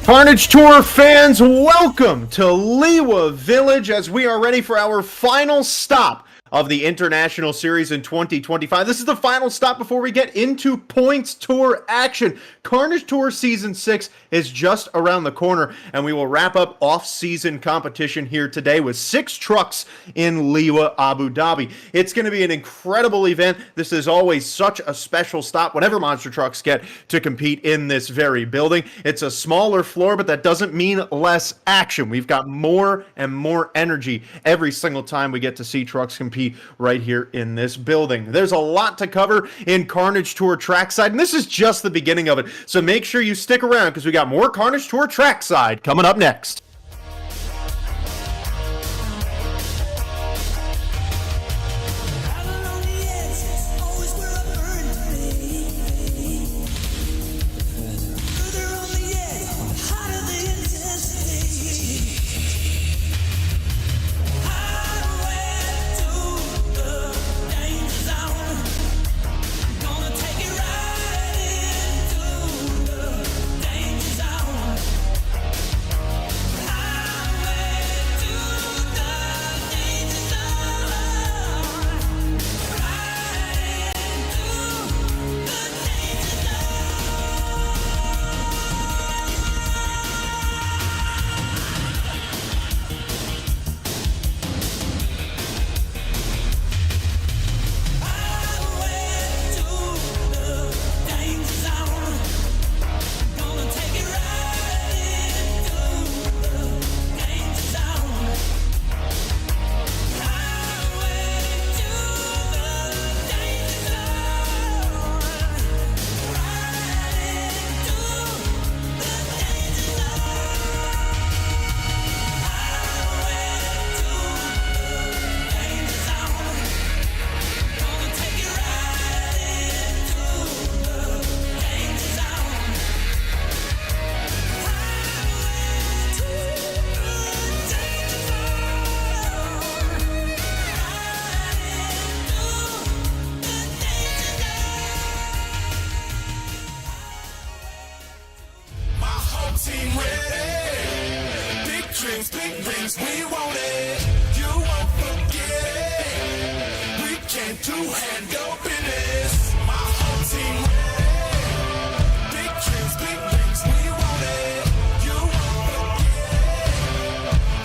Carnage Tour fans, welcome to Liwa Village as we are ready for our final stop of the International Series in 2025. This is the final stop before we get into Points Tour action. Carnage Tour Season 6 is just around the corner, and we will wrap up off-season competition here today with 6 trucks in Liwa, Abu Dhabi. It's going to be an incredible event. This is always such a special stop whenever monster trucks get to compete in this very building. It's a smaller floor, but that doesn't mean less action. We've got more and more energy every single time we get to see trucks compete right here in this building. There's a lot to cover in Carnage Tour Trackside, and this is just the beginning of it. So make sure you stick around because we got more Carnage Tour Trackside coming up next. Team ready. Big dreams, we want it. You won't forget it. We came to handle business. My whole team ready. Big dreams, we want it. You won't forget it.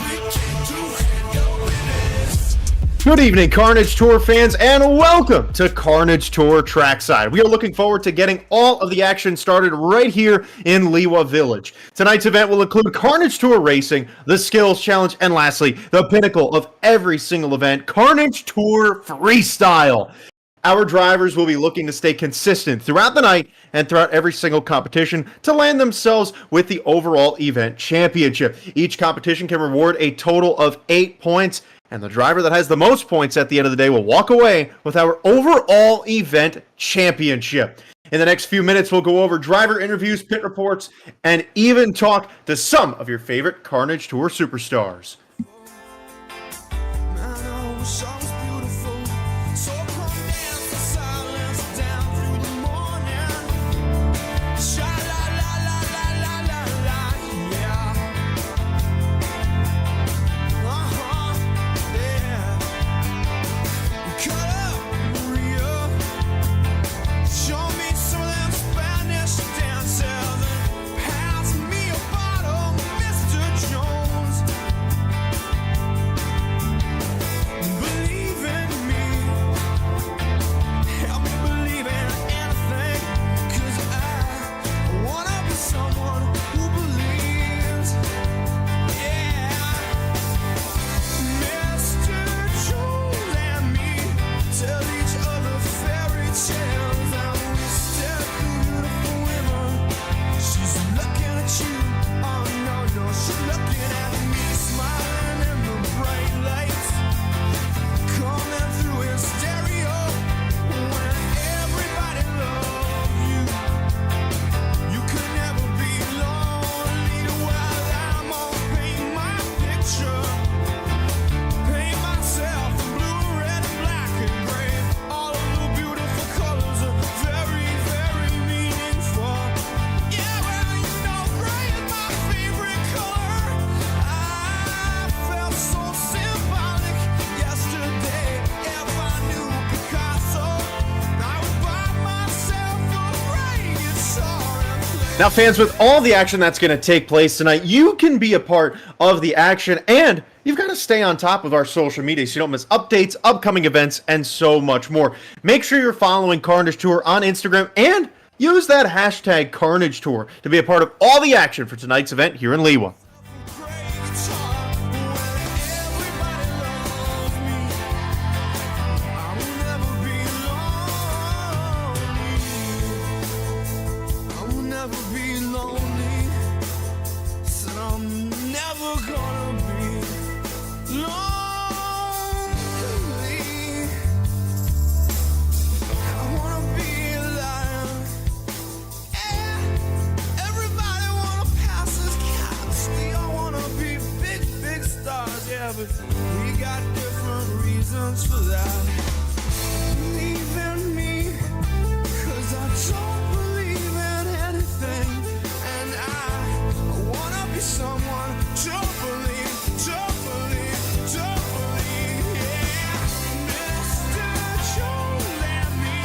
We came to handle business. Good evening, Carnage Tour fans, and welcome to Carnage Tour Trackside. We are looking forward to getting all of the action started right here in Liwa Village. Tonight's event will include Carnage Tour Racing, the Skills Challenge, and lastly, the pinnacle of every single event, Carnage Tour Freestyle. Our drivers will be looking to stay consistent throughout the night and throughout every single competition to land themselves with the overall event championship. Each competition can reward a total of 8 points, and the driver that has the most points at the end of the day will walk away with our overall event championship. In the next few minutes, we'll go over driver interviews, pit reports, and even talk to some of your favorite Carnage Tour superstars. Now, fans, with all the action that's going to take place tonight, you can be a part of the action, and you've got to stay on top of our social media so you don't miss updates, upcoming events, and so much more. Make sure you're following Carnage Tour on Instagram, and use that hashtag Carnage Tour to be a part of all the action for tonight's event here in Liwa. We got different reasons for that. Believe in me, 'cause I don't believe in anything. And I wanna be someone, don't believe, yeah. Mr. Joe, let me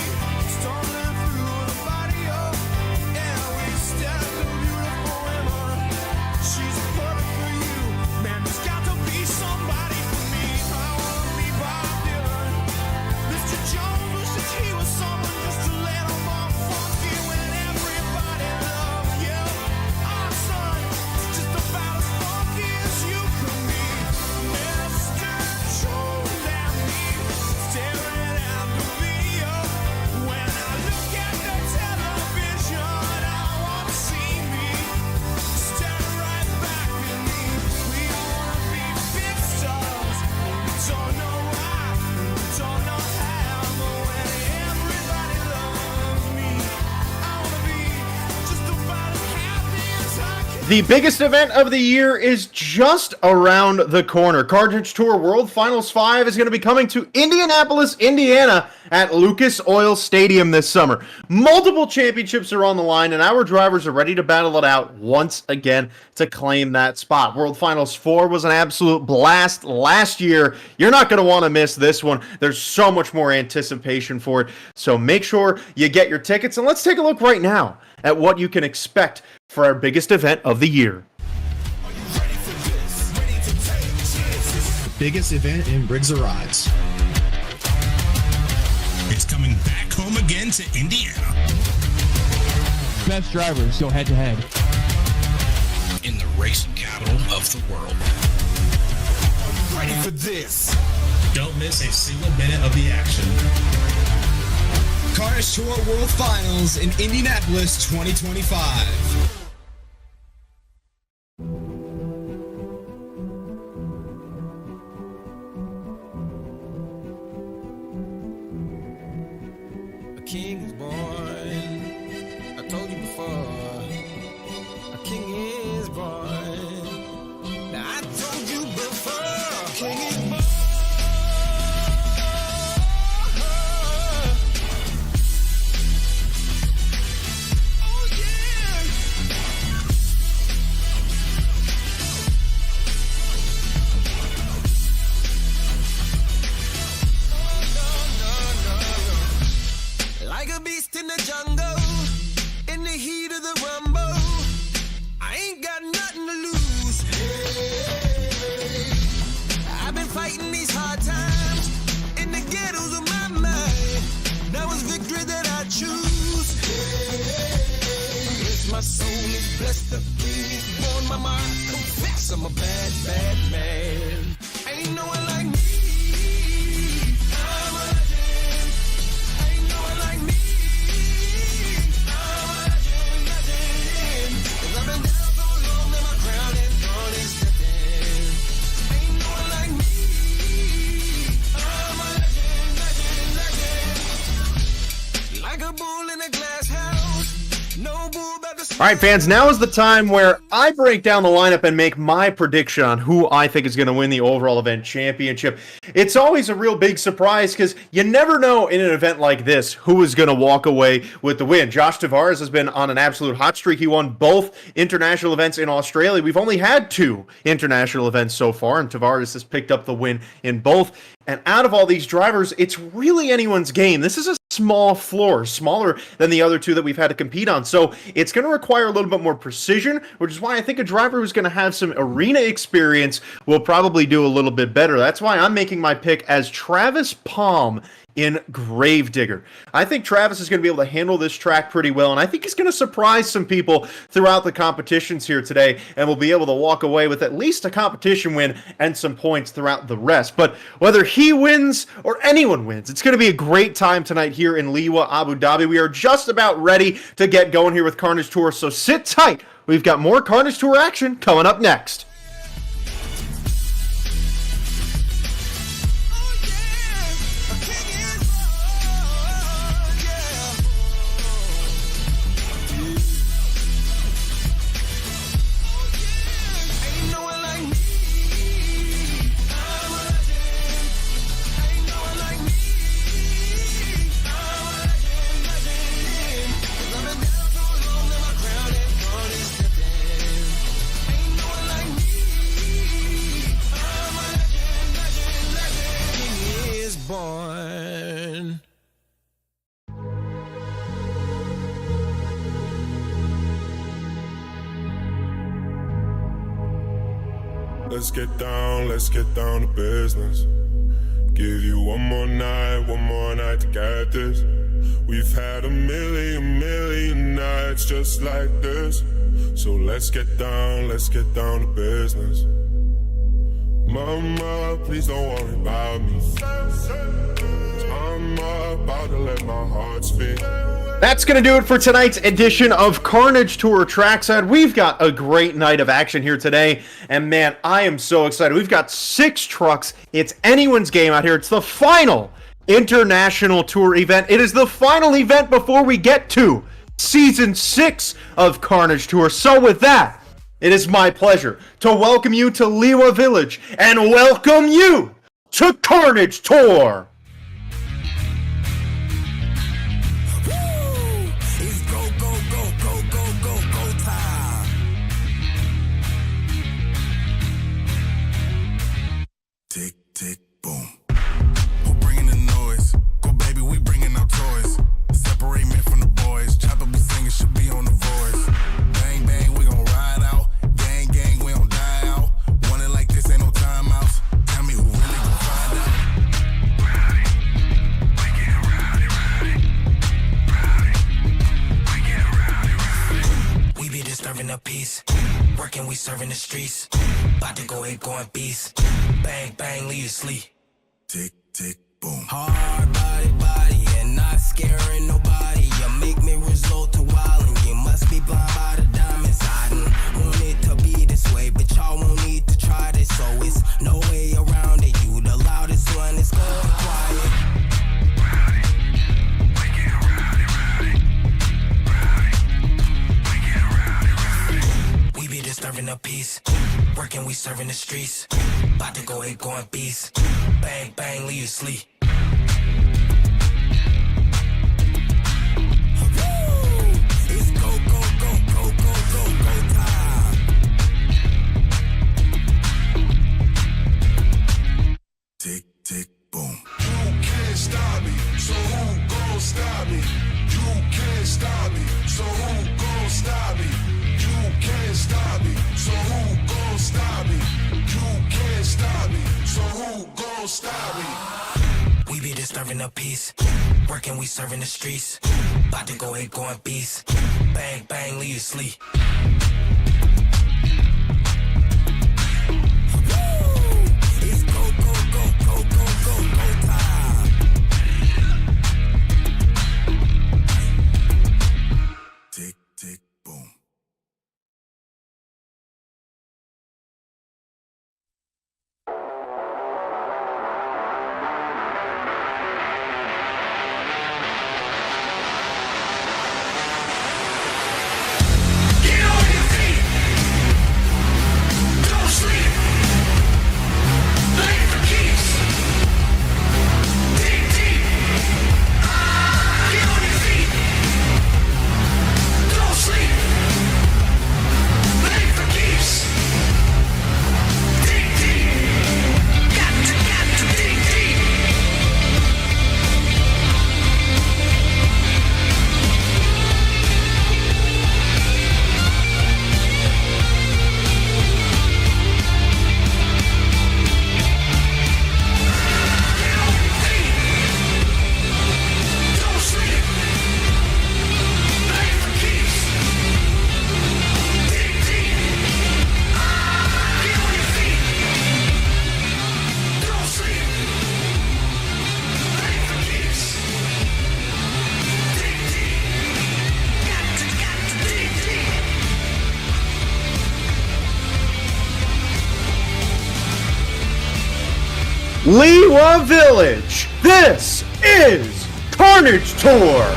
stumbling through the barrio. Yeah, we stand a beautiful woman. She's perfect for you. Man, there's got to be somebody for me. I wanna be Bob Dylan. Mr. Jones wishes he was someone just to let him off funky when everybody loves you. Our son is just about as funky as you can be. Mr. Jones and me staring at the video. When I look at the television, I wanna see me staring right back at me. We wanna be big stars. We don't know why, we don't know how, but when everybody loves me, I wanna be just about as happy as I can. The biggest event of the year is just around the corner. Carnage Tour World Finals 5 is going to be coming to Indianapolis, Indiana at Lucas Oil Stadium this summer. Multiple championships are on the line, and our drivers are ready to battle it out once again to claim that spot. World Finals 4 was an absolute blast last year. You're not going to want to miss this one. There's so much more anticipation for it, so make sure you get your tickets, and let's take a look right now at what you can expect for our biggest event of the year. Biggest event in Briggs & Rides. It's coming back home again to Indiana. Best drivers go head to head. In the racing capital of the world. Ready for this? Don't miss a single minute of the action. Carnage Tour World Finals in Indianapolis 2025. A king is born. I told you before. A king is born. Now I told you before. A king is born. Oh yeah. Like a beast in the jungle, in the heat of the rumble, I ain't got nothing to lose. I've been fighting these hard times in the ghettos of my mind. Now it's victory that I choose. Yes, my soul is blessed, the king is born. My mind confess I'm a bad, bad man. Ain't no one like me. I'm a legend. Ain't no one like me. I'm a legend, legend. 'Cause I've been down so long that my crown and throne is sitting. Ain't no one like me. I'm a legend, legend, legend. Like a bull in a glass house. No bull about the. All right, fans, now is the time where I break down the lineup and make my prediction on who I think is going to win the overall event championship. It's always a real big surprise because you never know in an event like this who is going to walk away with the win. Joshwa Tavarez has been on an absolute hot streak. He won both international events in Australia. We've only had 2 international events so far, and Tavarez has picked up the win in both. And out of all these drivers, it's really anyone's game. This is a small floor, smaller than the other two that we've had to compete on. So it's going to require a little bit more precision, which is why I think a driver who's going to have some arena experience will probably do a little bit better. That's why I'm making my pick as Travis Palm in Gravedigger. I think Travis is going to be able to handle this track pretty well, and I think he's going to surprise some people throughout the competitions here today, and will be able to walk away with at least a competition win and some points throughout the rest. But whether he wins or anyone wins, it's going to be a great time tonight here in Liwa, Abu Dhabi. We are just about ready to get going here with Carnage Tour, so sit tight. We've got more Carnage Tour action coming up next. Let's get down to business. Give you one more night to get this. We've had a million nights just like this. So let's get down to business. Mama, please don't worry about me. I'm about to let my heart speak. That's going to do it for tonight's edition of Carnage Tour Trackside. We've got a great night of action here today, and man, I am so excited. We've got 6 trucks. It's anyone's game out here. It's the final International Tour event. It is the final event before we get to Season 6 of Carnage Tour. So with that, it is my pleasure to welcome you to Liwa Village and welcome you to Carnage Tour. Tick, boom. Who bringing the noise? Go baby, we bringing our toys. Separate men from the boys. Chopper be singing, should be on the voice. Bang, bang, we gon' ride out. Gang, gang, we don't die out. Want it like this, ain't no timeouts. Tell me who really gon' find out. Rowdy, we get rowdy, we get rowdy. We be disturbing the peace. Working, we serving the streets. About to go ahead, going beast. Bang, bang, leave you sleep. Tick, tick, boom. Hard body, and not scaring nobody. You make me resort to wildin'. You must be blind by the diamonds. I didn't want it to be this way, but y'all won't need to try this. So it's no way around it. You the loudest one, it's going quiet. Rowdy, we get rowdy. We get rowdy. We be disturbing the peace. Working, we serving the streets. About to go ahead, going beast. Bang, bang, leave you sleep. It's go time. Tick, tick, boom. You can't stop me, so who gon' stop me? You can't stop me, so who gon' stop me? You can't stop me, so who gon' stop me? You can't stop me, so who gon' stop me? We be disturbing the peace. Working, we serving the streets. About to go ahead, going beast. Bang, bang, leave you sleep. It's go time. Tick, tick, boom. Get on your feet! Liwa Village. This is Carnage Tour.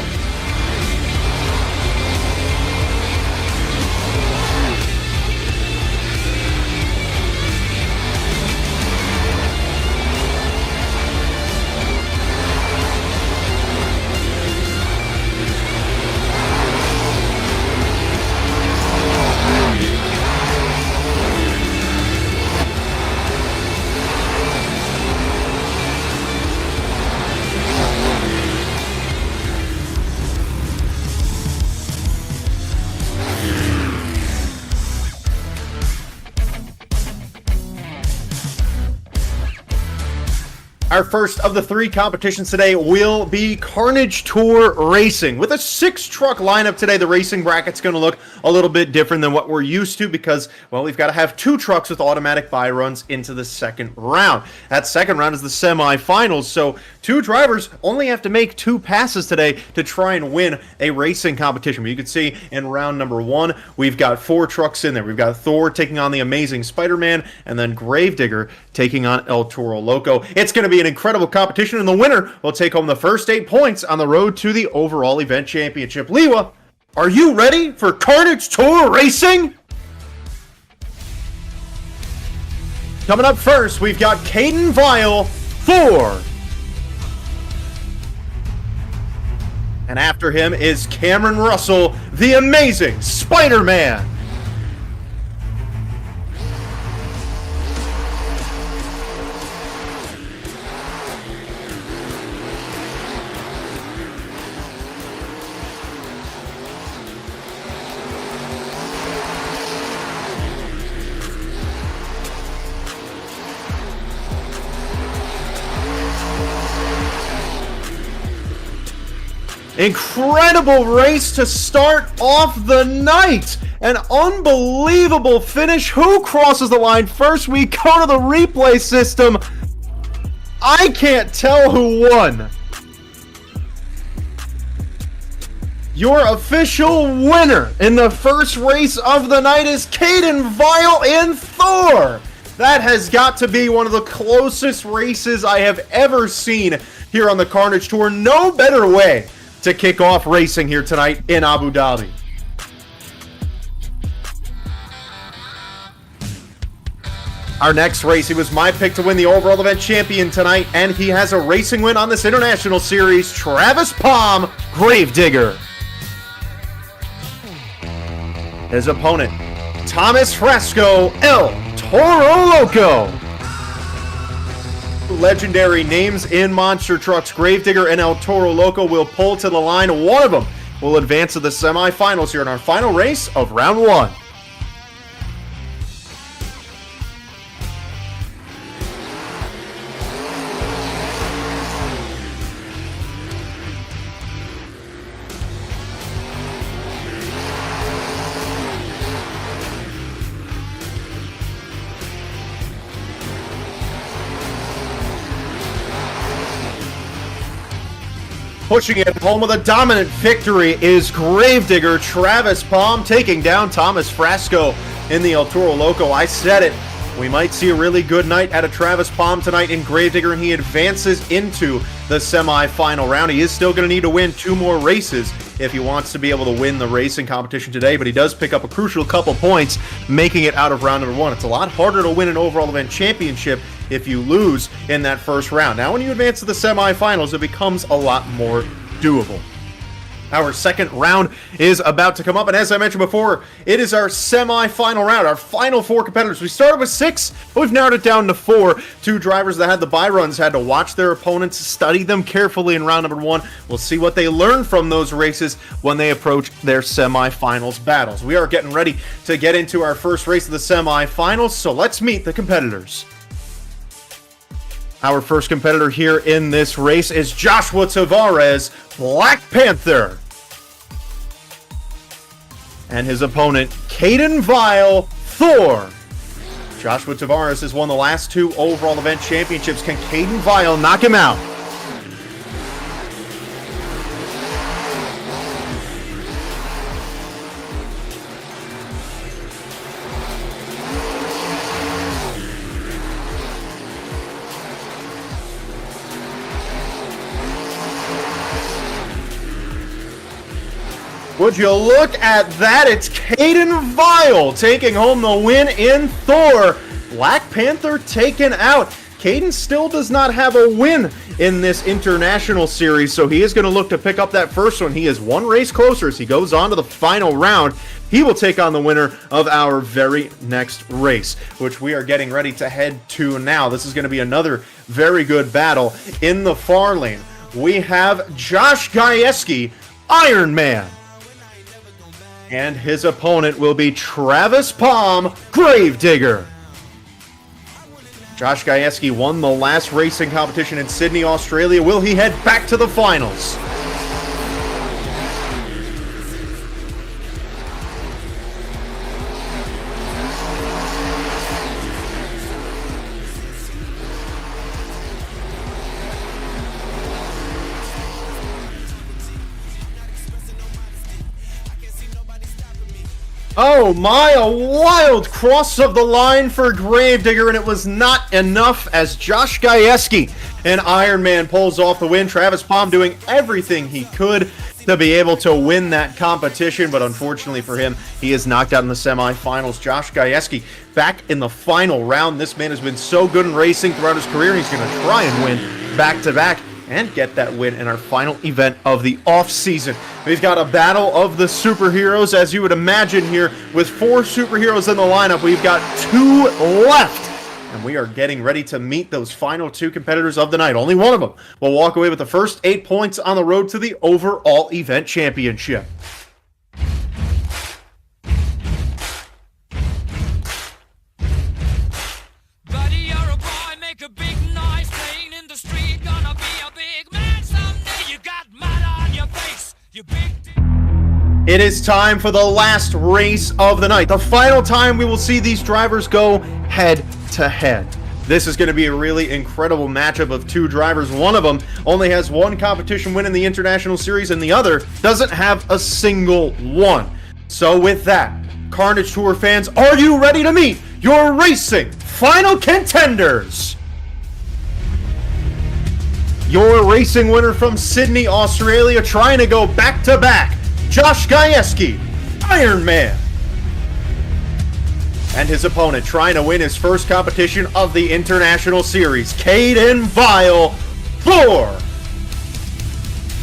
Our first of the 3 competitions today will be Carnage Tour Racing. With a 6-truck lineup today, the racing bracket's going to look a little bit different than what we're used to because, well, we've got to have 2 trucks with automatic buy runs into the second round. That second round is the semifinals, so 2 drivers only have to make 2 passes today to try and win a racing competition. But you can see in round number 1, we've got 4 trucks in there. We've got Thor taking on the Amazing Spider-Man, and then Gravedigger taking on El Toro Loco. It's going to be an incredible competition, and the winner will take home the first 8 points on the road to the overall event championship. Liwa, are you ready for Carnage Tour Racing? Coming up first, we've got Kaden, Vial, Thor. And after him is Kamryn Russell, the Amazing Spider-Man. Incredible race to start off the night. An unbelievable finish. Who crosses the line first? We go to the replay system. I can't tell who won. Your official winner in the first race of the night is Kaden, Vial, and Thor. That has got to be one of the closest races I have ever seen here on the Carnage Tour. No better way to kick off racing here tonight in Abu Dhabi. Our next race, he was my pick to win the overall event champion tonight, and he has a racing win on this international series, Travis Palm, Gravedigger. His opponent, Thomas Frasco, El Toro Loco. Legendary names in monster trucks. Gravedigger and El Toro Loco will pull to the line. One of them will advance to the semifinals here in our final race of round 1. Pushing it home with a dominant victory is Gravedigger. Travis Palm taking down Thomas Frasco in the El Toro Loco. I said it. We might see a really good night out of Travis Palm tonight in Gravedigger, and he advances into the semifinal round. He is still going to need to win 2 more races if he wants to be able to win the racing competition today, but he does pick up a crucial couple points, making it out of round number 1. It's a lot harder to win an overall event championship if you lose in that first round. Now, when you advance to the semifinals, it becomes a lot more doable. Our second round is about to come up, and as I mentioned before, it is our semi-final round, our final 4 competitors. We started with 6, but we've narrowed it down to 4. 2 drivers that had the buy runs had to watch their opponents, study them carefully in round number 1. We'll see what they learn from those races when they approach their semi-finals battles. We are getting ready to get into our first race of the semi-finals, so let's meet the competitors. Our first competitor here in this race is Joshwa Tavarez, Black Panther. And his opponent, Kaden, Vial, Thor. Joshwa Tavarez has won the last 2 overall event championships. Can Kaden Vial knock him out? Would you look at that? It's Kaden Vial taking home the win in Thor. Black Panther taken out. Kaden still does not have a win in this international series, so he is going to look to pick up that first one. He is one race closer as he goes on to the final round. He will take on the winner of our very next race, which we are getting ready to head to now. This is going to be another very good battle. In the far lane, we have Josh Gajewski, Iron Man. And his opponent will be Travis Palm, Gravedigger. Josh Gajewski won the last racing competition in Sydney, Australia. Will he head back to the finals? Oh my, a wild cross of the line for Gravedigger, and it was not enough as Josh Gajewski and Iron Man pulls off the win. Travis Palm doing everything he could to be able to win that competition, but unfortunately for him, he is knocked out in the semifinals. Josh Gajewski back in the final round. This man has been so good in racing throughout his career, and he's going to try and win back-to-back and get that win in our final event of the off-season. We've got a battle of the superheroes, as you would imagine here, with 4 superheroes in the lineup. We've got 2 left, and we are getting ready to meet those final 2 competitors of the night. Only one of them will walk away with the first 8 points on the road to the overall event championship. Buddy, you're a boy, make a big noise, playing in the street, gonna be a big man someday. You got mud on your face, you big. It is time for the last race of the night. The final time we will see these drivers go head-to-head. This is going to be a really incredible matchup of 2 drivers. One of them only has 1 competition win in the International Series, and the other doesn't have a single one. So with that, Carnage Tour fans, are you ready to meet your racing final contenders? Your racing winner from Sydney, Australia, trying to go back-to-back, Josh Gajewski, Iron Man. And his opponent trying to win his first competition of the International Series, Kaden Vial, Thor.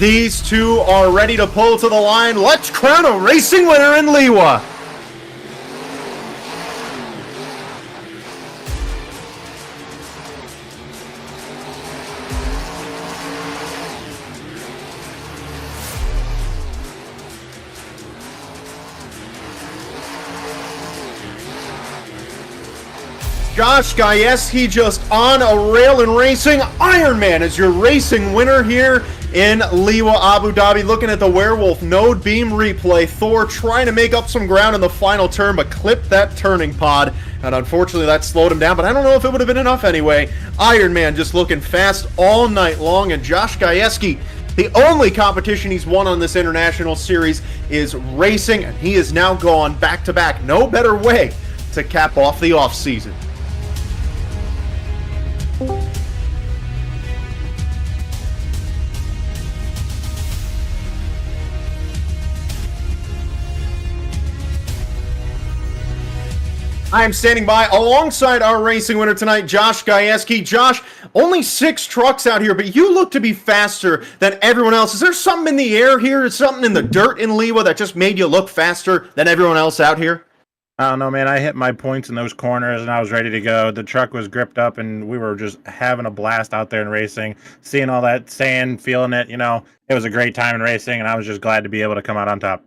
These 2 are ready to pull to the line. Let's crown a racing winner in Liwa. Josh Gajewski just on a rail in racing. Iron Man is your racing winner here in Liwa, Abu Dhabi. Looking at the Werewolf node beam replay. Thor trying to make up some ground in the final turn, but clipped that turning pod. And unfortunately, that slowed him down, but I don't know if it would have been enough anyway. Iron Man just looking fast all night long, and Josh Gajewski, the only competition he's won on this international series is racing, and he is now gone back-to-back. No better way to cap off the off-season. I am standing by alongside our racing winner tonight, Josh Gajewski. Josh, only 6 trucks out here, but you look to be faster than everyone else. Is there something in the air here? Is something in the dirt in Liwa that just made you look faster than everyone else out here? I don't know, man. I hit my points in those corners, and I was ready to go. The truck was gripped up, and we were just having a blast out there in racing. Seeing all that sand, feeling it, it was a great time in racing, and I was just glad to be able to come out on top.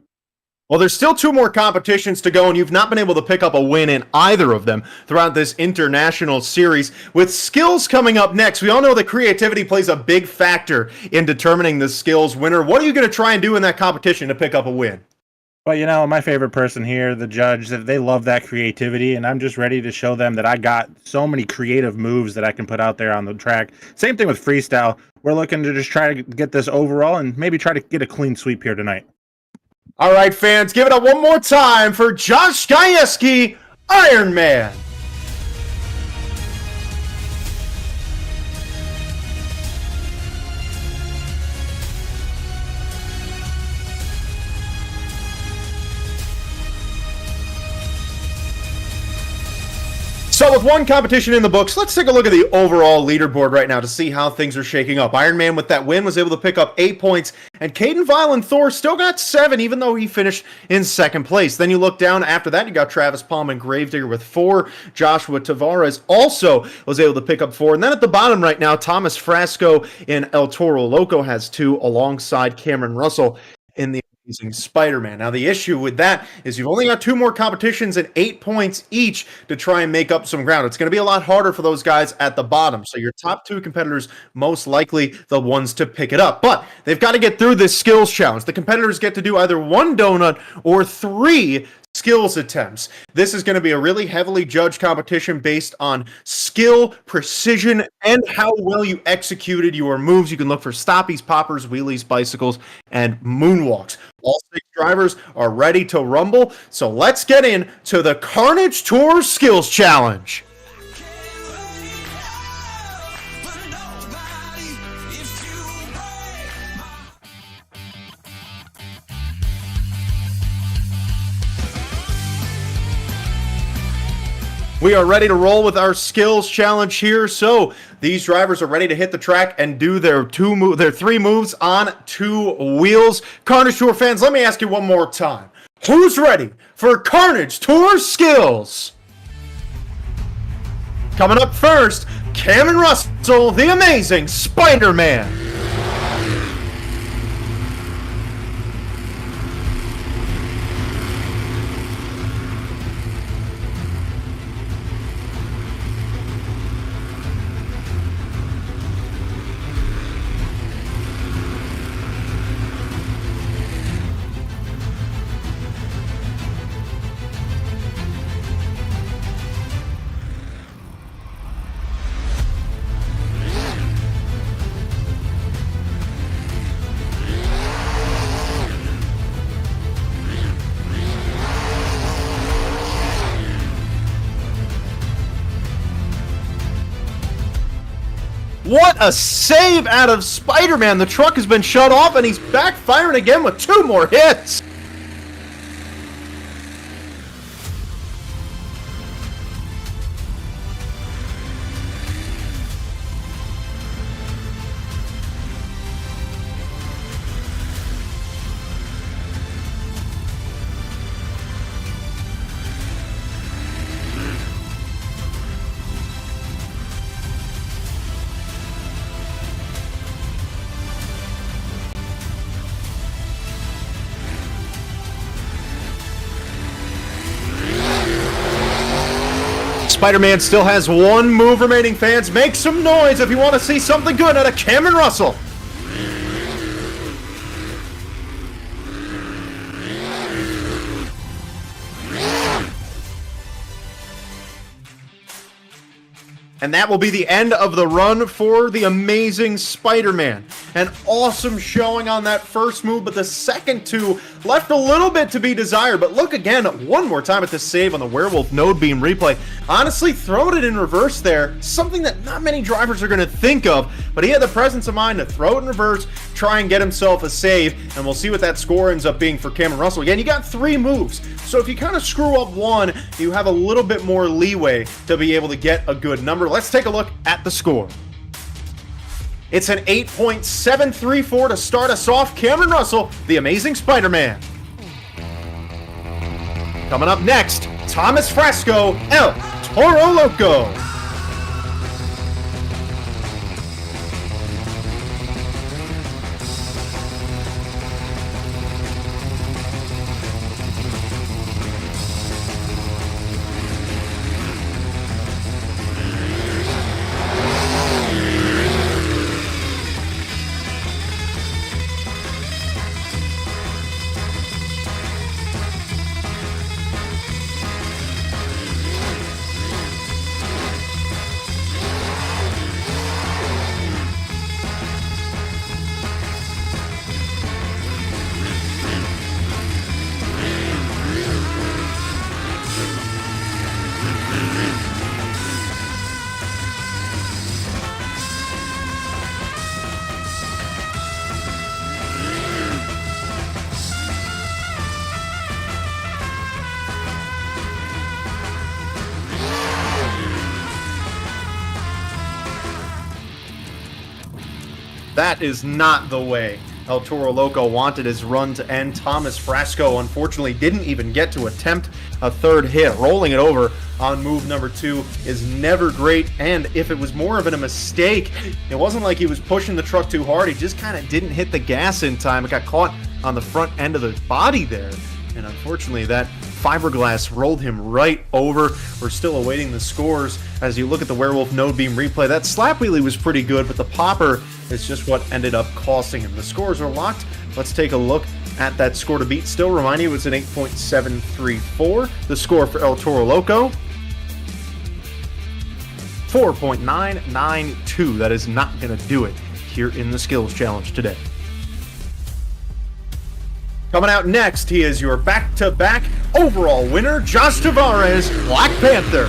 Well, there's still 2 more competitions to go, and you've not been able to pick up a win in either of them throughout this international series. With skills coming up next, we all know that creativity plays a big factor in determining the skills winner. What are you going to try and do in that competition to pick up a win? Well, my favorite person here, the judge, they love that creativity, and I'm just ready to show them that I got so many creative moves that I can put out there on the track. Same thing with freestyle. We're looking to just try to get this overall and maybe try to get a clean sweep here tonight. All right, fans, give it up one more time for Josh Gajewski, Iron Man. So with one competition in the books, let's take a look at the overall leaderboard right now to see how things are shaking up. Iron Man with that win was able to pick up 8 points, and Kaden, Vial, and Thor still got 7, even though he finished in second place. Then you look down after that, you got Travis Palm and Gravedigger with 4. Joshwa Tavarez also was able to pick up 4. And then at the bottom right now, Thomas Frasco in El Toro Loco has 2, alongside Cameron Russell in the Amazing Spider-Man. Now, the issue with that is you've only got 2 more competitions and 8 points each to try and make up some ground. It's going to be a lot harder for those guys at the bottom. So your top 2 competitors, most likely the ones to pick it up. But they've got to get through this skills challenge. The competitors get to do either 1 donut or 3 skills attempts. This is going to be a really heavily judged competition based on skill, precision, and how well you executed your moves. You can look for stoppies, poppers, wheelies, bicycles, and moonwalks. All 6 drivers are ready to rumble, so let's get into the Carnage Tour Skills Challenge. We are ready to roll with our skills challenge here. So these drivers are ready to hit the track and do their 3 moves on 2 wheels. Carnage Tour fans, let me ask you one more time. Who's ready for Carnage Tour skills? Coming up first, Kamryn Russell, the Amazing Spider-Man. What a save out of Spider-Man. The truck has been shut off and he's back firing again with 2 more hits. Spider-Man still has 1 move remaining, fans. Make some noise if you want to see something good out of Kamryn Russell. And that will be the end of the run for the Amazing Spider-Man. An awesome showing on that first move, but the second 2 left a little bit to be desired. But look again one more time at this save on the Werewolf Node Beam replay. Honestly, throwing it in reverse there, something that not many drivers are going to think of, but he had the presence of mind to throw it in reverse, try and get himself a save, and we'll see what that score ends up being for Kamryn Russell. Again, you got 3 moves, so if you kind of screw up 1, you have a little bit more leeway to be able to get a good number. Let's take a look at the score. It's an 8.734 to start us off. Kamryn Russell, the Amazing Spider-Man. Coming up next, Thomas Frasco, El Toro Loco. that is not the way El Toro Loco wanted his run to end. Thomas Frasco unfortunately didn't even get to attempt a third hit. Rolling it over on move number 2 is never great, and if it was more of a mistake, it wasn't like he was pushing the truck too hard. He just kind of didn't hit the gas in time. It got caught on the front end of the body there, and unfortunately that fiberglass rolled him right over. We're still awaiting the scores as you look at the Werewolf node beam replay. That slap wheelie was pretty good, but the popper is just what ended up costing him. The scores are locked. Let's take a look at that score to beat. Still remind you, it's an 8.734. The score for El Toro Loco, 4.992. That is not going to do it here in the Skills Challenge today. Coming out next, he is your back-to-back overall winner, Joshwa Tavarez, Black Panther.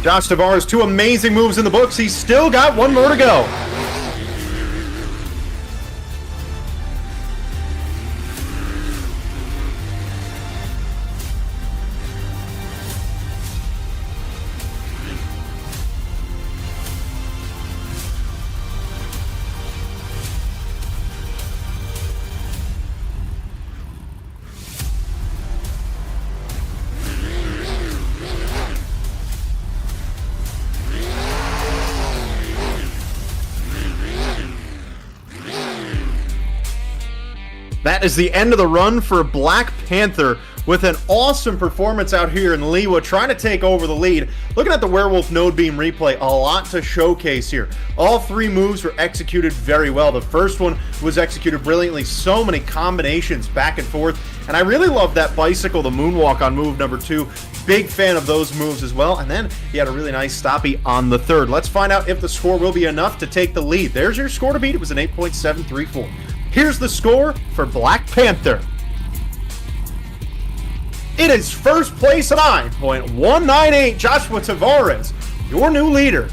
Joshwa Tavarez, 2 amazing moves in the books. He's still got 1 more to go. That is the end of the run for Black Panther with an awesome performance out here in Liwa, trying to take over the lead. Looking at the Werewolf node beam replay, a lot to showcase here. All 3 moves were executed very well. The first one was executed brilliantly, so many combinations back and forth, and I really love that bicycle, the moonwalk on move number 2. Big fan of those moves as well, and then he had a really nice stoppie on the third. Let's find out if the score will be enough to take the lead. There's your score to beat. It was an 8.734. Here's the score for Black Panther. It is first place at 9.198. Joshwa Tavarez, your new leader.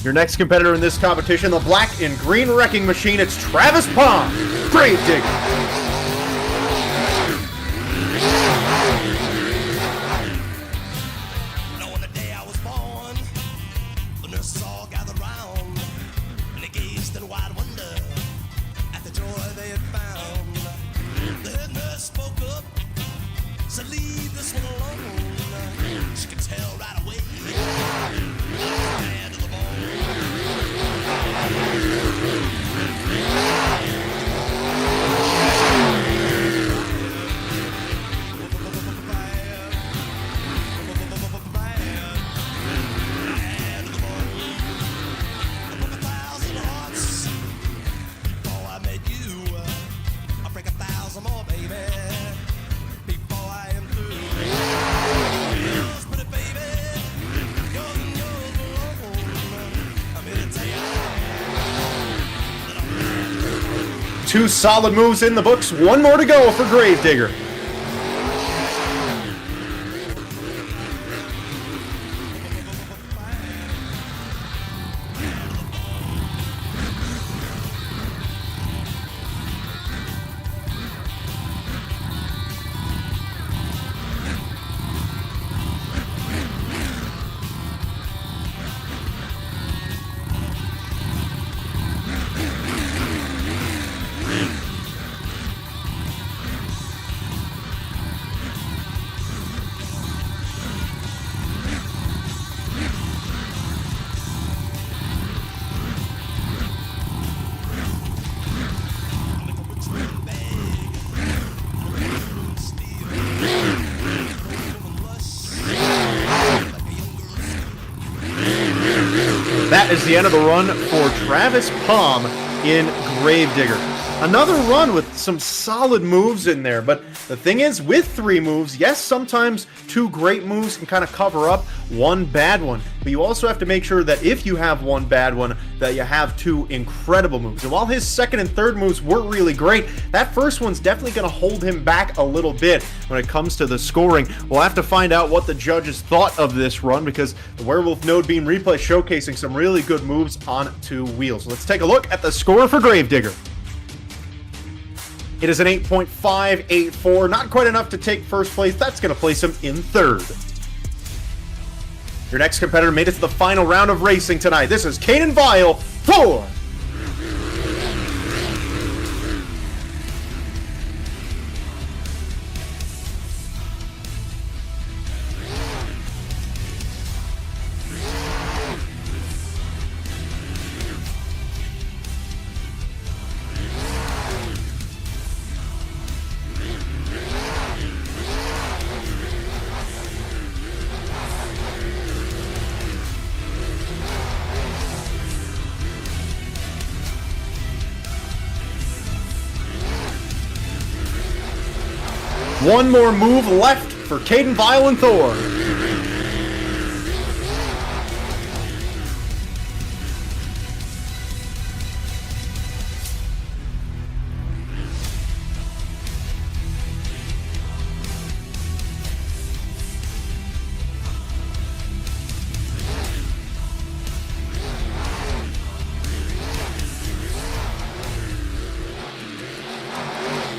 Your next competitor in this competition, the black and green wrecking machine, it's Travis Pond, Gravedigger. Two solid moves in the books. 1 more to go for Gravedigger. that is the end of the run for Travis Palm in Gravedigger. Another run with some solid moves in there, but the thing is, with 3 moves, yes, sometimes 2 great moves can kind of cover up 1 bad one, but you also have to make sure that if you have 1 bad one, that you have 2 incredible moves. And while his second and third moves were really great, that first one's definitely going to hold him back a little bit when it comes to the scoring. We'll have to find out what the judges thought of this run, because the Werewolf Node Beam replay showcasing some really good moves on 2 wheels. Let's take a look at the score for Gravedigger. It is an 8.584, not quite enough to take first place. That's going to place him in third. Your next competitor made it to the final round of racing tonight. This is Kaden Vial, Thor. One more move left for Kaden Vial and Thor.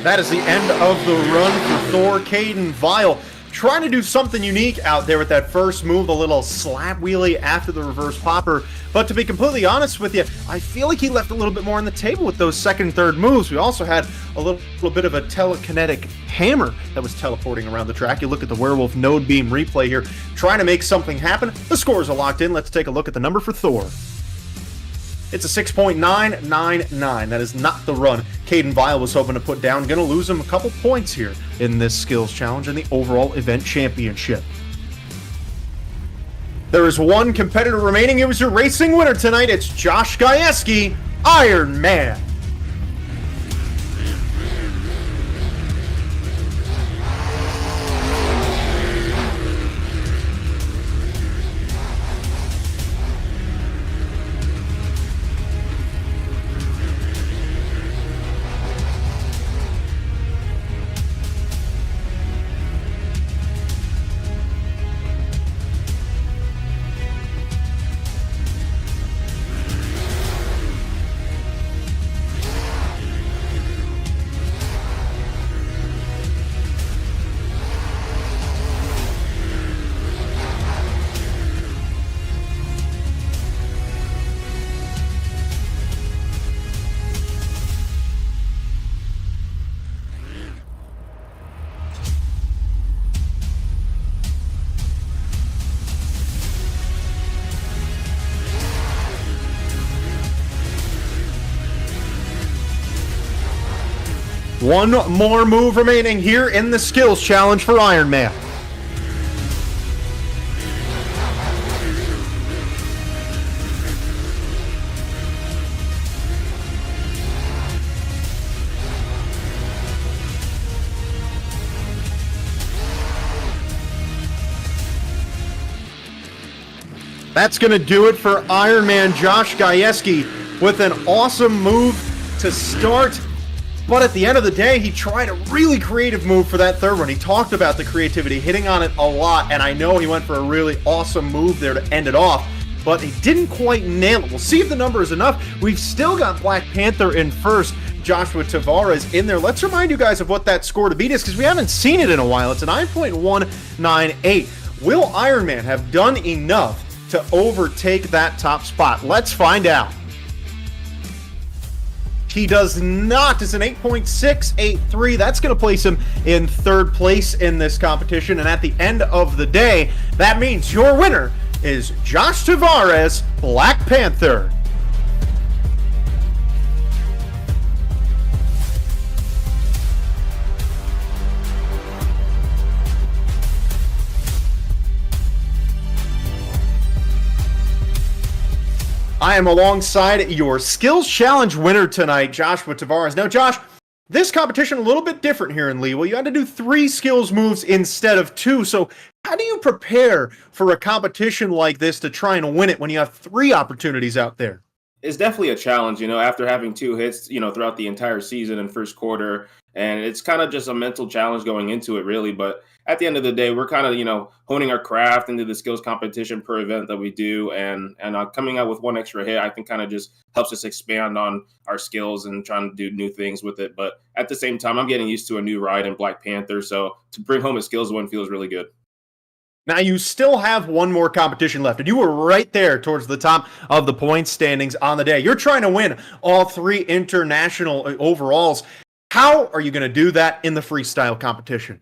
That is the end of the run for Thor. Kaden Vial trying to do something unique out there with that first move, the little slap wheelie after the reverse popper. But to be completely honest with you, I feel like he left a little bit more on the table with those second and third moves. We also had a little bit of a telekinetic hammer that was teleporting around the track. You look at the Werewolf Node Beam replay here, trying to make something happen. The scores are locked in. Let's take a look at the number for Thor. It's a 6.999. That is not the run Kaden Vial was hoping to put down. Going to lose him a couple points here in this skills challenge and the overall event championship. There is one competitor remaining. It was your racing winner tonight. It's Josh Gajewski, Iron Man. One more move remaining here in the skills challenge for Iron Man. That's going to do it for Iron Man Josh Gajewski with an awesome move to start. But at the end of the day, he tried a really creative move for that third one. He talked about the creativity, hitting on it a lot, and I know he went for a really awesome move there to end it off, but he didn't quite nail it. We'll see if the number is enough. We've still got Black Panther in first, Joshwa Tavarez in there. Let's remind you guys of what that score to beat is, because we haven't seen it in a while. It's a 9.198. Will Iron Man have done enough to overtake that top spot? Let's find out. He does not. It's an 8.683. That's going to place him in third place in this competition. And at the end of the day, that means your winner is Josh Tavarez, Black Panther. I am alongside your Skills Challenge winner tonight, Joshwa Tavarez. Now, Josh, this competition a little bit different here in Liwa. You had to do 3 skills moves instead of 2. So how do you prepare for a competition like this to try and win it when you have 3 opportunities out there? It's definitely a challenge, after having 2 hits, throughout the entire season and first quarter. And it's kind of just a mental challenge going into it, really. But at the end of the day, we're kind of, honing our craft into the skills competition per event that we do. And coming out with 1 extra hit, I think kind of just helps us expand on our skills and trying to do new things with it. But at the same time, I'm getting used to a new ride in Black Panther. So to bring home a skills win feels really good. Now, you still have 1 more competition left, and you were right there towards the top of the points standings on the day. You're trying to win all 3 international overalls. How are you going to do that in the freestyle competition?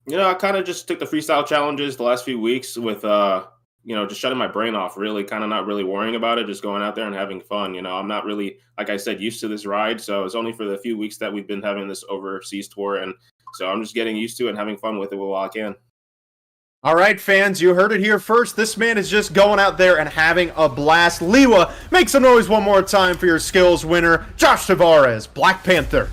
I kind of just took the freestyle challenges the last few weeks with, just shutting my brain off, really, kind of not really worrying about it, just going out there and having fun. I'm not really, like I said, used to this ride, so it's only for the few weeks that we've been having this overseas tour, and so I'm just getting used to it and having fun with it while I can. All right, fans, you heard it here first. This man is just going out there and having a blast. Liwa, make some noise one more time for your skills winner, Josh Tavarez, Black Panther.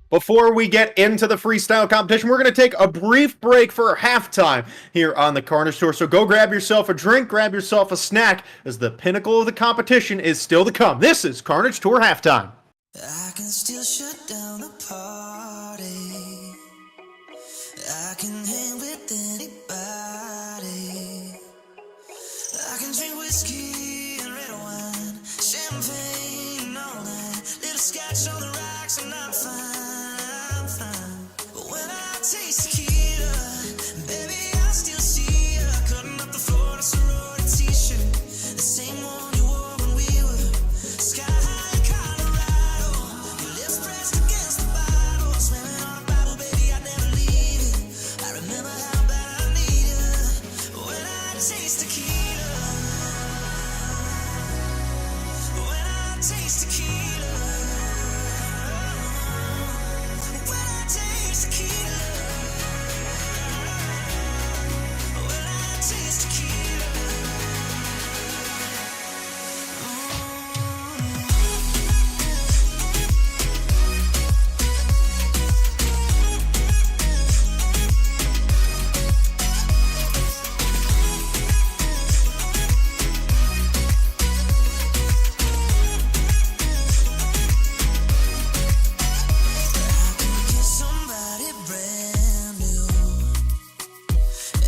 Before we get into the freestyle competition, we're going to take a brief break for halftime here on the Carnage Tour. So go grab yourself a drink, grab yourself a snack, as the pinnacle of the competition is still to come. This is Carnage Tour halftime. I can still shut down a party. I can hang with anybody. I can drink whiskey and red wine, champagne all night, little scotch on the rocks, and I'm fine. But when I taste tequila, baby, I still see you cutting up the floor in a sorority t-shirt, the same one you wore when we were sky high in Colorado. Your lips pressed against the bottle, swearing on a Bible, baby, I'd never leave it. I remember how bad I need you when I taste tequila. When I taste tequila. When I taste tequila. When I taste tequila. Kiss somebody brand new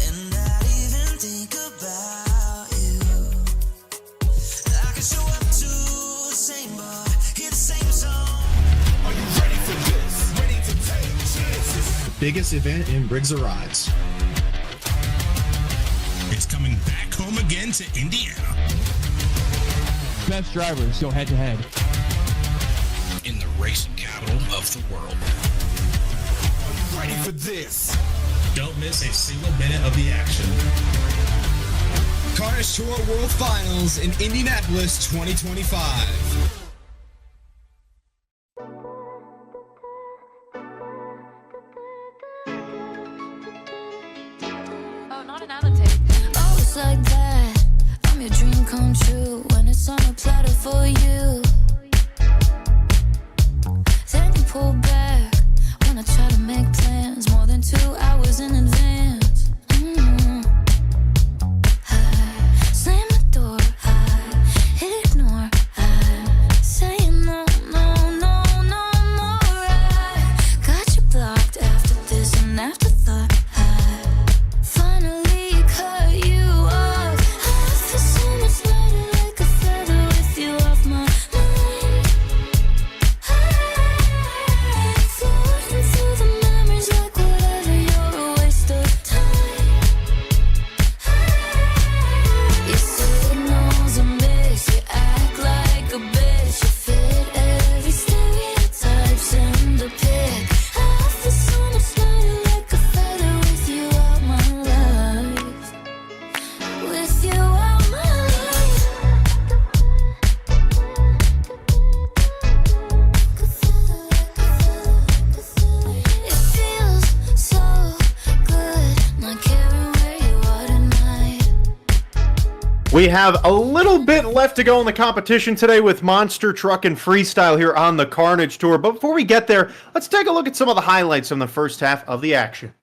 and not even think about you. I can show up to the same bar, hear the same song. Are you ready for this? Ready to take chances? Biggest event in Briggs of Rides. It's coming back home again to Indiana Best drivers go head to head. in the racing capital of the world. Ready for this? Don't miss a single minute of the action. Carnage Tour World Finals in Indianapolis 2025. Oh, not another tape. Oh, it's like that. I'm your dream come true when it's on a platter for you. Then you pull back when I try to make plans more than 2 hours in advance. I slam the door, I ignore, I say no, no, no, no more. I got you blocked after this and afterthought. I finally cut you off. I feel so much lighter, like a feather with you off my mind. Floating through the memories like whatever, you're a waste of time. You say no's a miss, you act like a bitch, you fit every stereotype, send a pic. I feel so much lighter, like a We have a little bit left to go in the competition today with Monster Truck and Freestyle here on the Carnage Tour. But before we get there, let's take a look at some of the highlights from the first half of the action.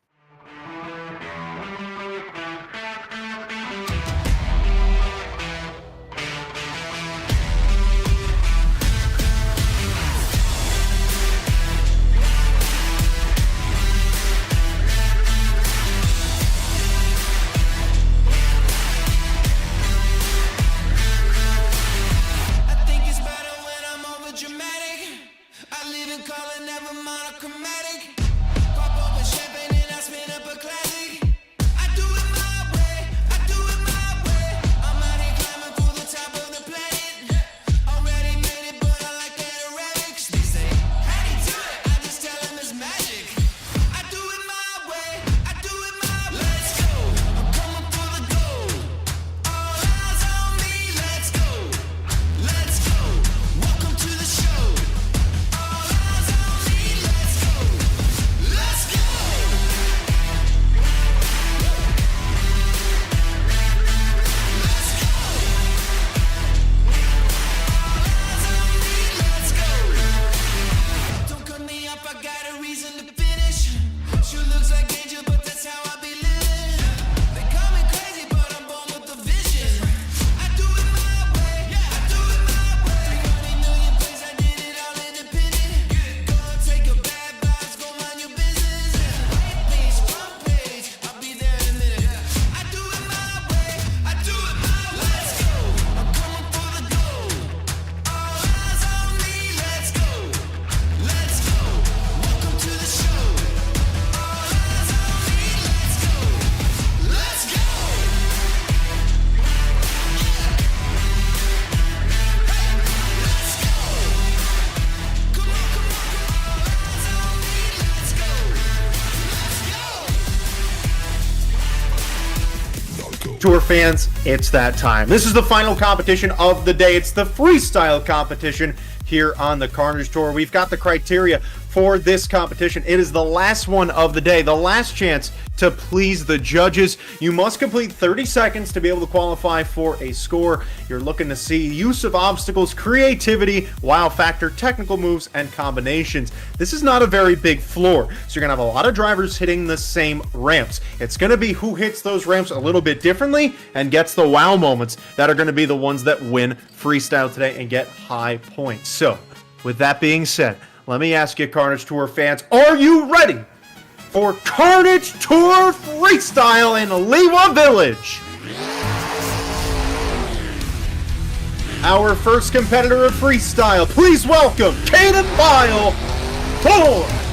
Tour fans, it's that time. This is the final competition of the day. It's the freestyle competition here on the Carnage Tour. We've got the criteria for this competition. It is the last one of the day, the last chance to please the judges. You must complete 30 seconds to be able to qualify for a score. You're looking to see use of obstacles, creativity, wow factor, technical moves, and combinations. This is not a very big floor, so you're gonna have a lot of drivers hitting the same ramps. It's gonna be who hits those ramps a little bit differently and gets the wow moments that are gonna be the ones that win freestyle today and get high points. So, with that being said, let me ask you, Carnage Tour fans, are you ready for Carnage Tour Freestyle in Liwa Village? Our first competitor of freestyle, please welcome Kaden, Vial, Thor.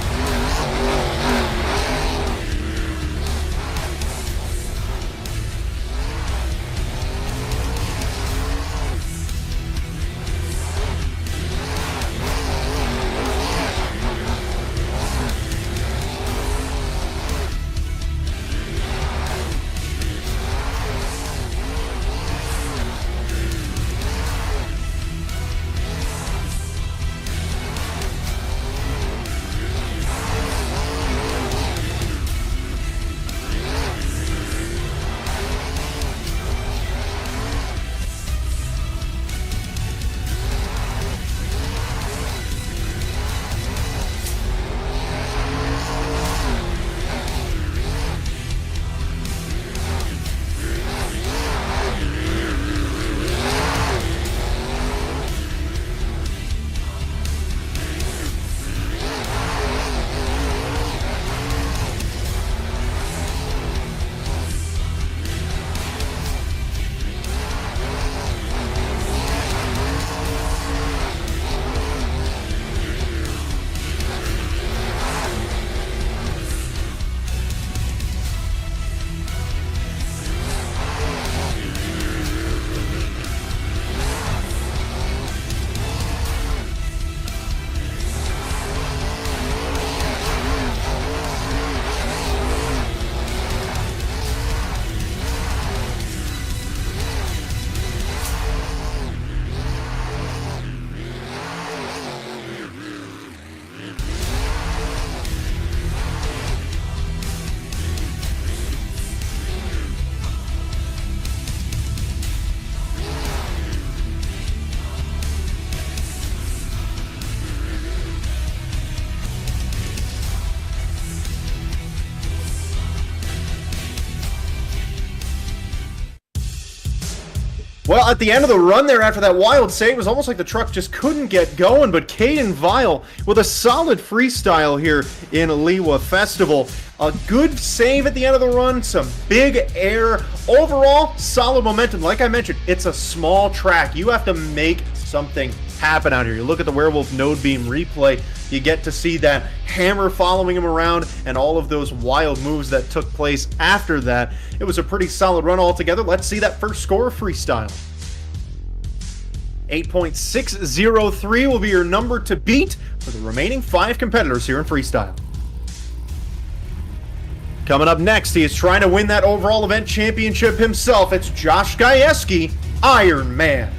Well, at the end of the run there after that wild save, it was almost like the truck just couldn't get going, but Kaden Vial with a solid freestyle here in Liwa Festival. A good save at the end of the run, some big air. Overall, solid momentum. Like I mentioned, it's a small track. You have to make something happen out here. You look at the Werewolf Node Beam replay, you get to see that hammer following him around and all of those wild moves that took place after that. It was a pretty solid run altogether. Let's see that first score of freestyle. 8.603 will be your number to beat for the remaining 5 competitors here in freestyle. Coming up next, he is trying to win that overall event championship himself. It's Josh Gajewski, Iron Man.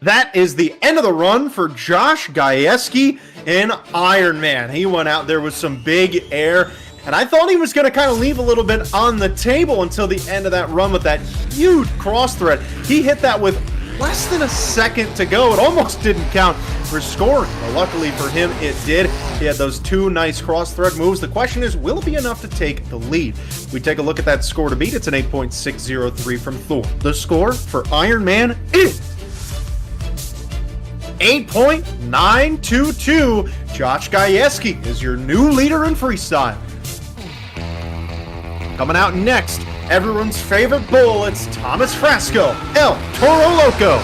That is the end of the run for Josh Gajewski in Iron Man. He went out there with some big air, and I thought he was going to kind of leave a little bit on the table until the end of that run with that huge cross thread. He hit that with less than a second to go. It almost didn't count for scoring, but luckily for him, it did. He had those 2 nice cross thread moves. The question is, will it be enough to take the lead? We take a look at that score to beat. It's an 8.603 from Thor. The score for Iron Man is 8.922. Josh Gajewski is your new leader in freestyle. Coming out next, everyone's favorite bull, it's Thomas Frasco, El Toro Loco.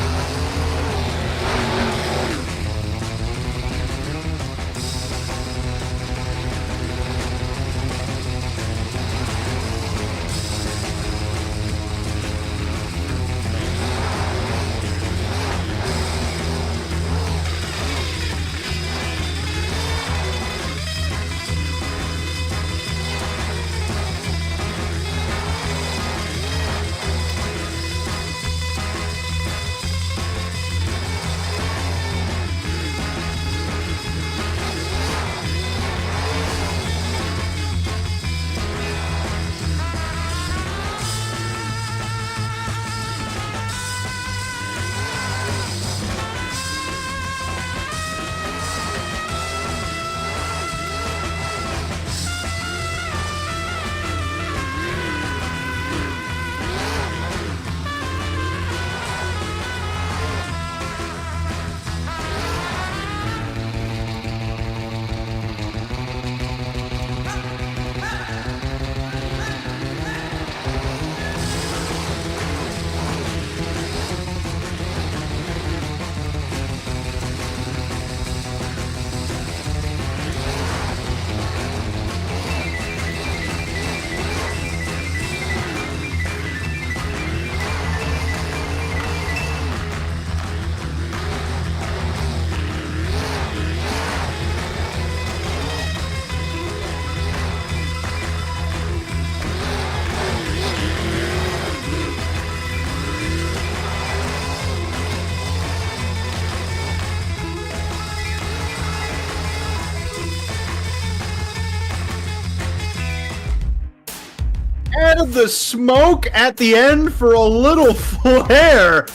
added the smoke at the end for a little flair.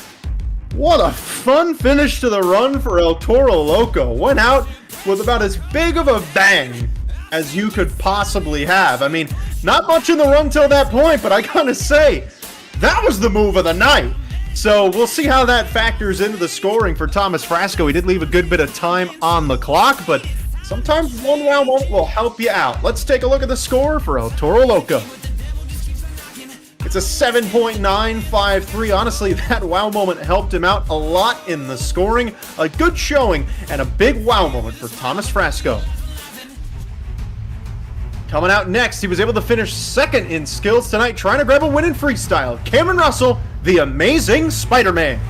What a fun finish to the run for El Toro Loco. Went out with about as big of a bang as you could possibly have. I mean, not much in the run till that point, but I gotta say, that was the move of the night. So we'll see how that factors into the scoring for Thomas Frasco. He did leave a good bit of time on the clock, but sometimes one wow moment will help you out. Let's take a look at the score for El Toro Loco. It's a 7.953. Honestly, that wow moment helped him out a lot in the scoring. A good showing and a big wow moment for Thomas Frasco. Coming out next, he was able to finish second in skills tonight, trying to grab a win in freestyle. Kamryn Russell, the Amazing Spider-Man.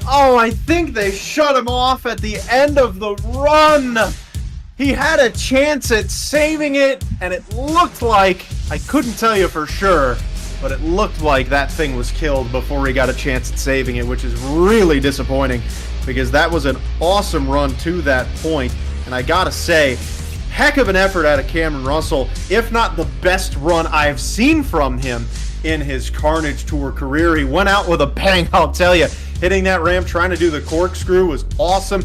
Oh, I think they shut him off at the end of the run. He had a chance at saving it, and it looked like, I couldn't tell you for sure, but it looked like that thing was killed before he got a chance at saving it, which is really disappointing because that was an awesome run to that point. And I gotta say, heck of an effort out of Kamryn Russell, if not the best run I've seen from him in his Carnage Tour career. He went out with a bang, I'll tell you. Hitting that ramp, trying to do the corkscrew was awesome.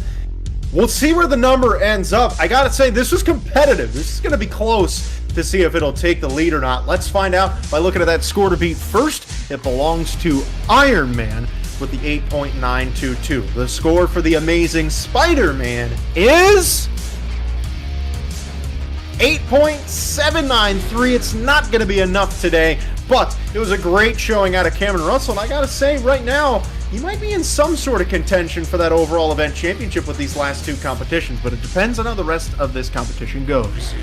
We'll see where the number ends up. I gotta say, this was competitive. This is gonna be close to see if it'll take the lead or not. Let's find out by looking at that score to beat. First, it belongs to Iron Man with the 8.922. The score for the Amazing Spider-Man is 8.793. It's not going to be enough today, but it was a great showing out of Kamryn Russell, and I got to say, right now, he might be in some sort of contention for that overall event championship with these last two competitions, but it depends on how the rest of this competition goes.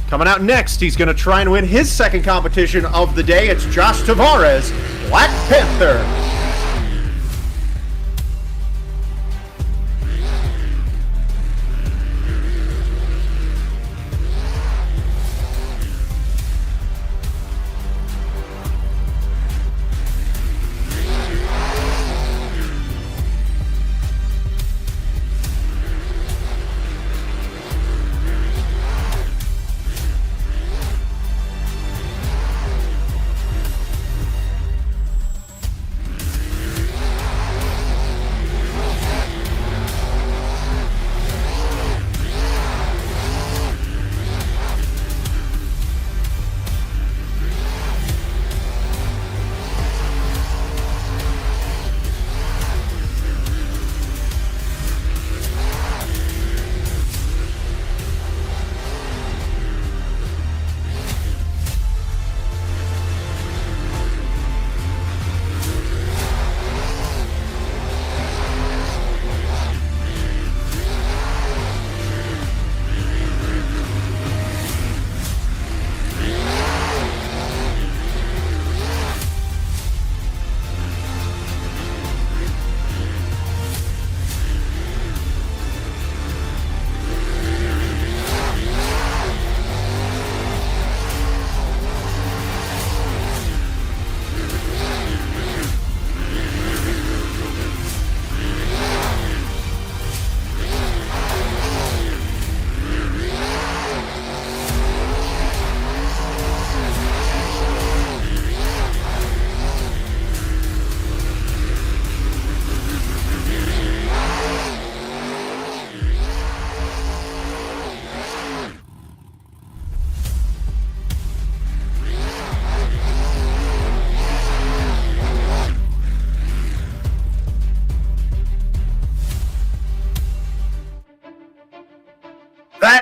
Coming out next, he's going to try and win his second competition of the day. It's Joshwa Tavarez, Black Panther.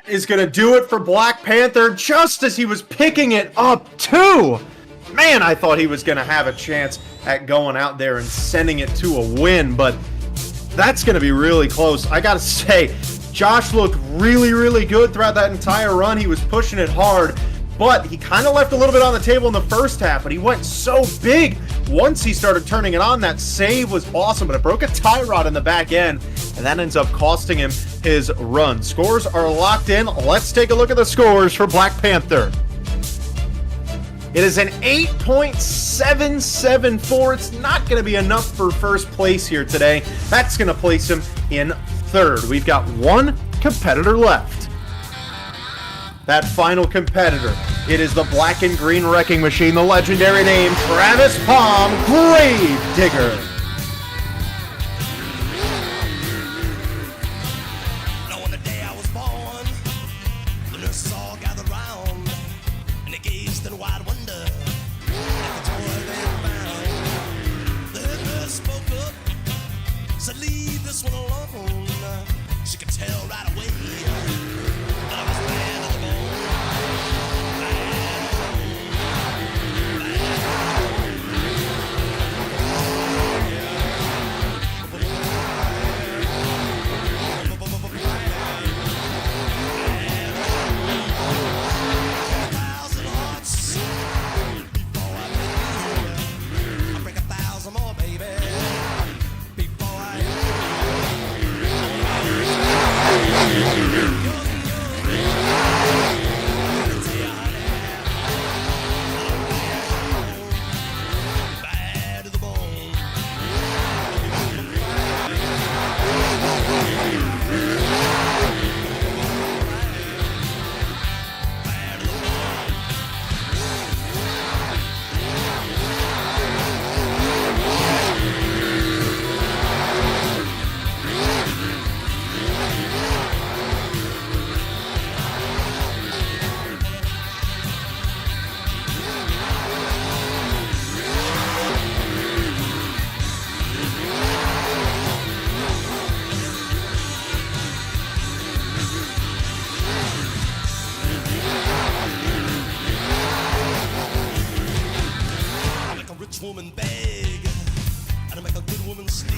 that is going to do it for Black Panther just as he was picking it up, too. Man, I thought he was going to have a chance at going out there and sending it to a win, but that's going to be really close. I got to say, Josh looked really, really good throughout that entire run. He was pushing it hard, but he kind of left a little bit on the table in the first half, but he went so big once he started turning it on. That save was awesome, but it broke a tie rod in the back end, and that ends up costing him his run. Scores are locked in. Let's take a look at the scores for Black Panther. It is an 8.774. It's not going to be enough for first place here today. That's going to place him in third. We've got one competitor left. That final competitor, it is the black and green wrecking machine, the legendary name Travis Palm, Grave Digger. Now on the day I was born, the nurses all gathered round, and they gazed in wide wonder at the toy they found. The head nurse spoke up, said, "Leave this one alone." She could tell right away that I was bad to the bone. Woman beg, and I make a good woman steal.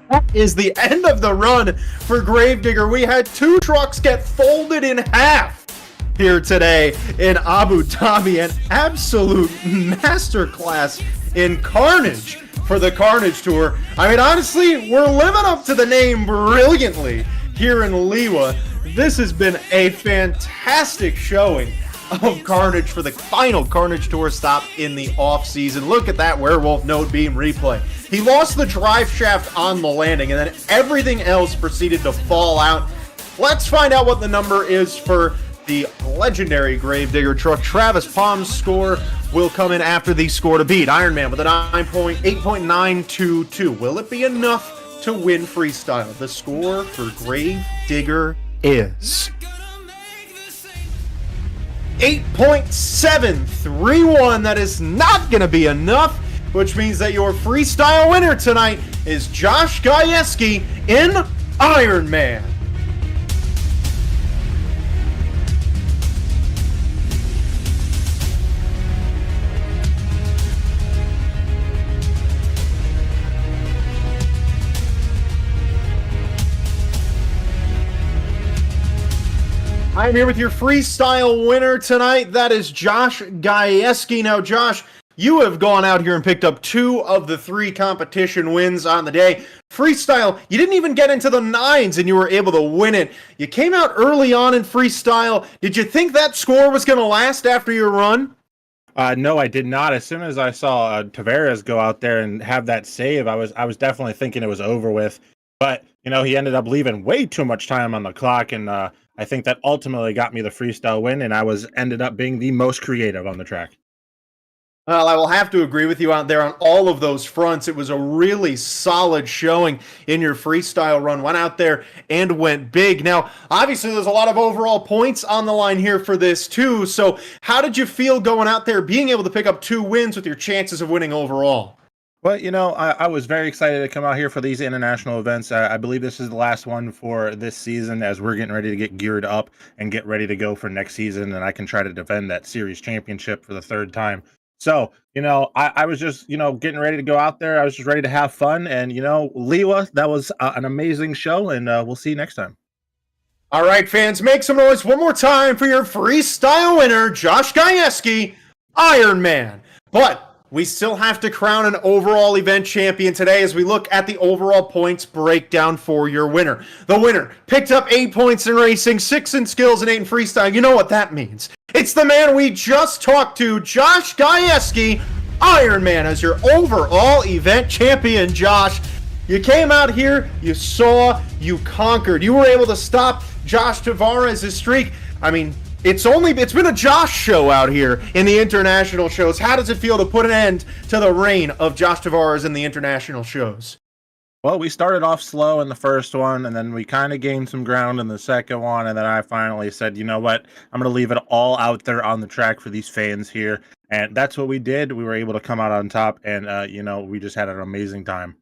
That is the end of the run for Gravedigger. We had two trucks get folded in half here today in Abu Dhabi. An absolute masterclass in Carnage for the Carnage Tour. I mean, honestly, we're living up to the name brilliantly here in Liwa. This has been a fantastic showing of Carnage for the final Carnage Tour stop in the off-season. Look at that werewolf node beam replay. He lost the drive shaft on the landing, and then everything else proceeded to fall out. Let's find out what the number is for the legendary Gravedigger truck. Travis Palm's score will come in after the score to beat Iron Man with a 8.922. Will it be enough to win freestyle? The score for Gravedigger is 8.731. That is not going to be enough, which means that your freestyle winner tonight is Josh Gajewski in Iron Man. I'm here with your freestyle winner tonight. That is Josh Gajewski. Now, Josh, you have gone out here and picked up 2 of the 3 competition wins on the day. Freestyle, you didn't even get into the 9s and you were able to win it. You came out early on in freestyle. Did you think that score was going to last after your run? No, I did not. As soon as I saw Tavarez go out there and have that save, I was definitely thinking it was over with. But, you know, he ended up leaving way too much time on the clock, and I think that ultimately got me the freestyle win, and I ended up being the most creative on the track. Well, I will have to agree with you out there on all of those fronts. It was a really solid showing in your freestyle run. Went out there and went big. Now, obviously, there's a lot of overall points on the line here for this, too. So, how did you feel going out there, being able to pick up 2 wins with your chances of winning overall? Well, I was very excited to come out here for these international events. I believe this is the last one for this season as we're getting ready to get geared up and get ready to go for next season. And I can try to defend that series championship for the 3rd time. So, I was just, getting ready to go out there. I was just ready to have fun. And, Liwa, that was an amazing show. And we'll see you next time. All right, fans, make some noise one more time for your freestyle winner, Josh Gajewski, Iron Man. But we still have to crown an overall event champion today as we look at the overall points breakdown for your winner. The winner picked up 8 points in racing, 6 in skills, and 8 in freestyle. You know what that means. It's the man we just talked to, Josh Gajewski, Iron Man, as your overall event champion. Josh, you came out here, you saw, you conquered. You were able to stop Joshwa Tavarez' streak. I mean, it's been a Josh show out here in the international shows. How does it feel to put an end to the reign of Joshwa Tavarez in the international shows? Well, we started off slow in the first one, and then we kind of gained some ground in the second one, and then I finally said, you know what, I'm going to leave it all out there on the track for these fans here, and that's what we did. We were able to come out on top, and, we just had an amazing time.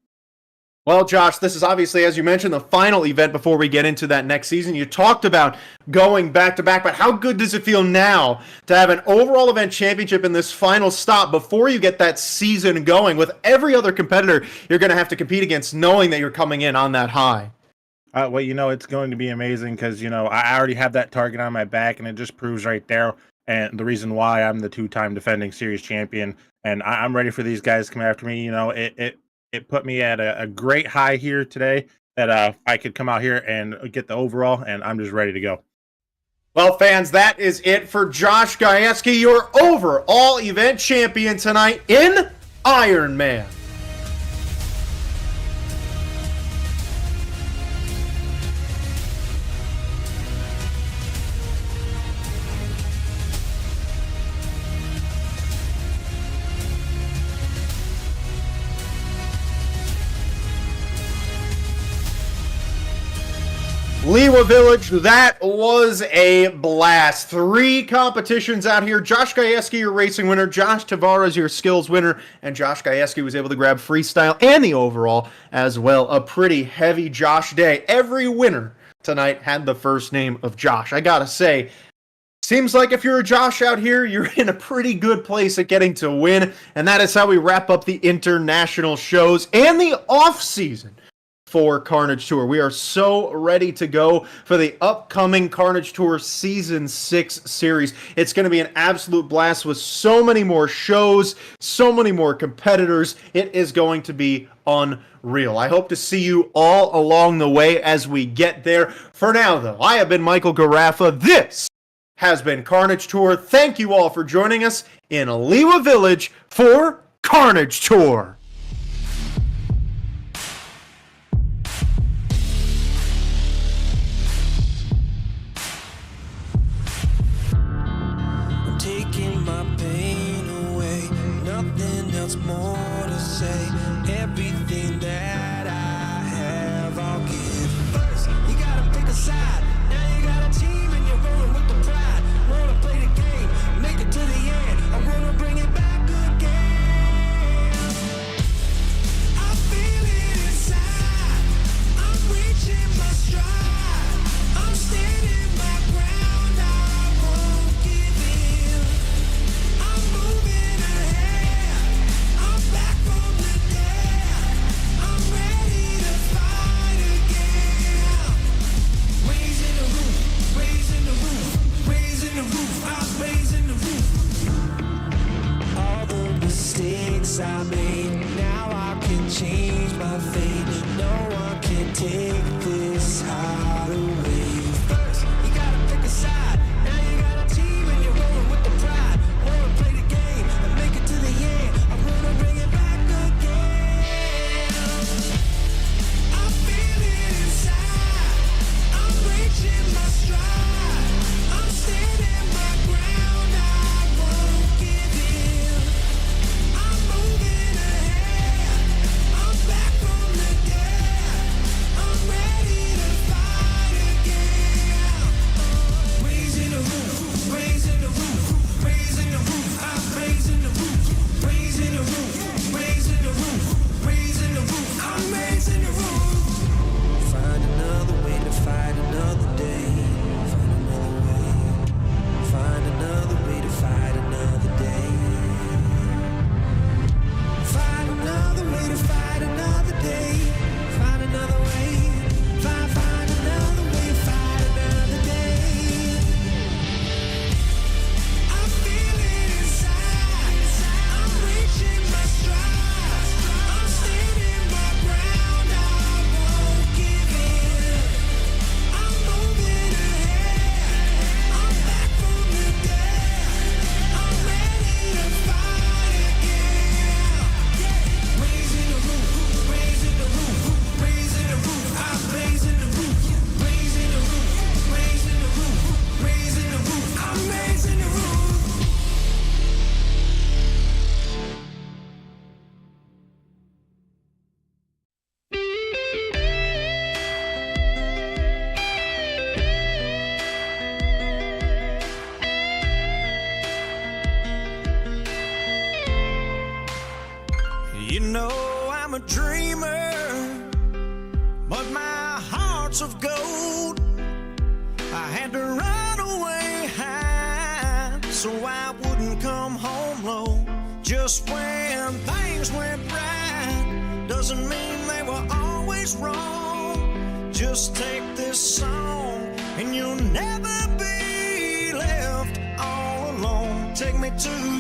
Well, Josh, this is obviously, as you mentioned, the final event before we get into that next season. You talked about going back-to-back, but how good does it feel now to have an overall event championship in this final stop before you get that season going with every other competitor you're going to have to compete against, knowing that you're coming in on that high? Well, it's going to be amazing because, I already have that target on my back, and it just proves right there. And the reason why I'm the 2-time defending series champion, and I'm ready for these guys to come after me. It put me at a great high here today that I could come out here and get the overall, and I'm just ready to go. Well, fans, that is it for Josh Gajewski, your overall event champion tonight in Iron Man. Liwa Village, that was a blast. 3 competitions out here. Josh Gajewski, your racing winner. Josh Tavarez, your skills winner. And Josh Gajewski was able to grab freestyle and the overall as well. A pretty heavy Josh day. Every winner tonight had the first name of Josh. I gotta say, seems like if you're a Josh out here, you're in a pretty good place at getting to win. And that is how we wrap up the international shows and the off-season for Carnage Tour. We are so ready to go for the upcoming Carnage Tour Season 6 series. It's going to be an absolute blast with so many more shows, so many more competitors. It is going to be unreal. I hope to see you all along the way as we get there. For now, though, I have been Michael Garaffa. This has been Carnage Tour. Thank you all for joining us in Liwa Village for Carnage Tour. Taking my pain away, nothing else more to say. Everything that I have, I'll give. First, you gotta pick a side. Now you got a team and you're rolling with the pride. Wanna play the game, make it to the end. I wanna bring it back again. I feel it inside. I'm reaching my stride. I'm standing my ground. I won't give in. I'm moving ahead. I'm back from the dead. I'm ready to fight again. Raising the roof, raising the roof, raising the roof. I'm raising the roof. All the mistakes I made, now I can change my fate. No one can take this heart away. First, you gotta pick a side. Now you got a team and you're rolling with the pride. Wanna play the game and make it to the end. I wanna bring it back again. I feel it inside. I'm reaching my stride. I'm standing my ground. I won't give in. know I'm a dreamer, but my heart's of gold. I had to run away high so I wouldn't come home low. Just when things went right doesn't mean they were always wrong. Just take this song and you'll never be left all alone. Take me to